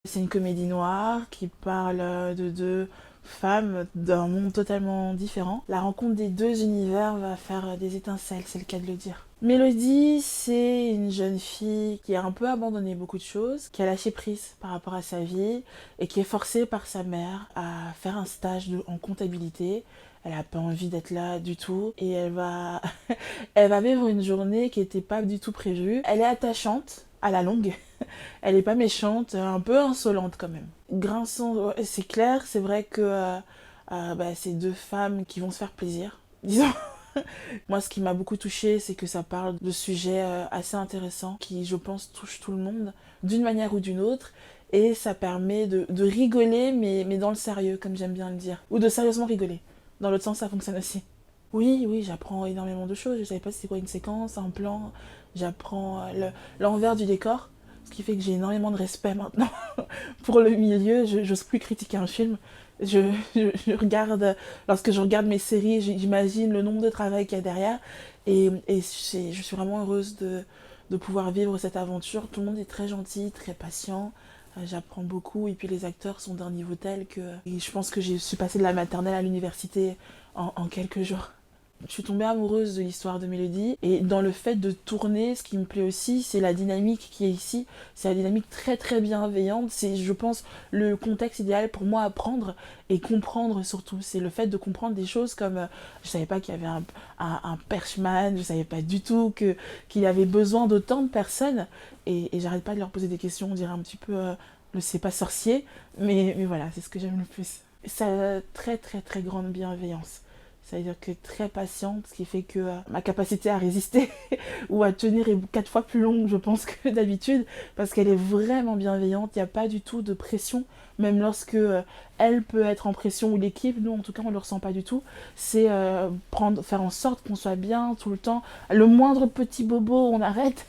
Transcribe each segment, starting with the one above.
C'est une comédie noire qui parle de deux femmes d'un monde totalement différent. La rencontre des deux univers va faire des étincelles, c'est le cas de le dire. Mélodie, c'est une jeune fille qui a un peu abandonné beaucoup de choses, qui a lâché prise par rapport à sa vie et qui est forcée par sa mère à faire un stage en comptabilité. Elle n'a pas envie d'être là du tout et elle va vivre une journée qui n'était pas du tout prévue. Elle est attachante à la longue. Elle est pas méchante, un peu insolente quand même. Grinçant, ouais, c'est clair, c'est vrai que c'est deux femmes qui vont se faire plaisir, disons. Moi, ce qui m'a beaucoup touchée, c'est que ça parle de sujets assez intéressants qui, je pense, touchent tout le monde d'une manière ou d'une autre. Et ça permet de rigoler, mais dans le sérieux, comme j'aime bien le dire. Ou de sérieusement rigoler. Dans l'autre sens, ça fonctionne aussi. Oui, oui, j'apprends énormément de choses. Je savais pas c'était quoi une séquence, un plan. J'apprends l'envers du décor. Ce qui fait que j'ai énormément de respect maintenant pour le milieu. Je n'ose plus critiquer un film. Je regarde, lorsque je regarde mes séries, j'imagine le nombre de travail qu'il y a derrière. Et je suis vraiment heureuse de pouvoir vivre cette aventure. Tout le monde est très gentil, très patient. J'apprends beaucoup. Et puis les acteurs sont d'un niveau tel que je pense que je suis passée de la maternelle à l'université en quelques jours. Je suis tombée amoureuse de l'histoire de Mélodie et dans le fait de tourner, ce qui me plaît aussi, c'est la dynamique qui est ici. C'est la dynamique très très bienveillante. C'est, je pense, le contexte idéal pour moi à prendre et comprendre surtout. C'est le fait de comprendre des choses comme je savais pas qu'il y avait un perchman, je savais pas du tout qu'il avait besoin d'autant de personnes et j'arrête pas de leur poser des questions, on dirait un petit peu le c'est pas sorcier, mais voilà, c'est ce que j'aime le plus. Ça a très très très grande bienveillance. C'est-à-dire que très patiente, ce qui fait que ma capacité à résister ou à tenir est 4 fois plus longue, je pense, que d'habitude, parce qu'elle est vraiment bienveillante, il n'y a pas du tout de pression, même lorsque elle peut être en pression, ou l'équipe, nous en tout cas on ne le ressent pas du tout, c'est faire en sorte qu'on soit bien tout le temps, le moindre petit bobo, on arrête,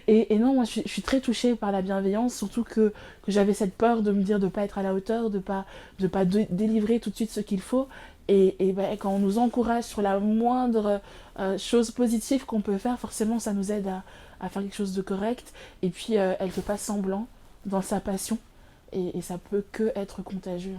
et non, moi je suis très touchée par la bienveillance, surtout que j'avais cette peur de me dire de ne pas être à la hauteur, de pas délivrer tout de suite ce qu'il faut, et ben, quand on nous encourage sur la moindre chose positive qu'on peut faire, forcément ça nous aide à faire quelque chose de correct. Et puis elle fait pas semblant dans sa passion. Et ça peut que être contagieux.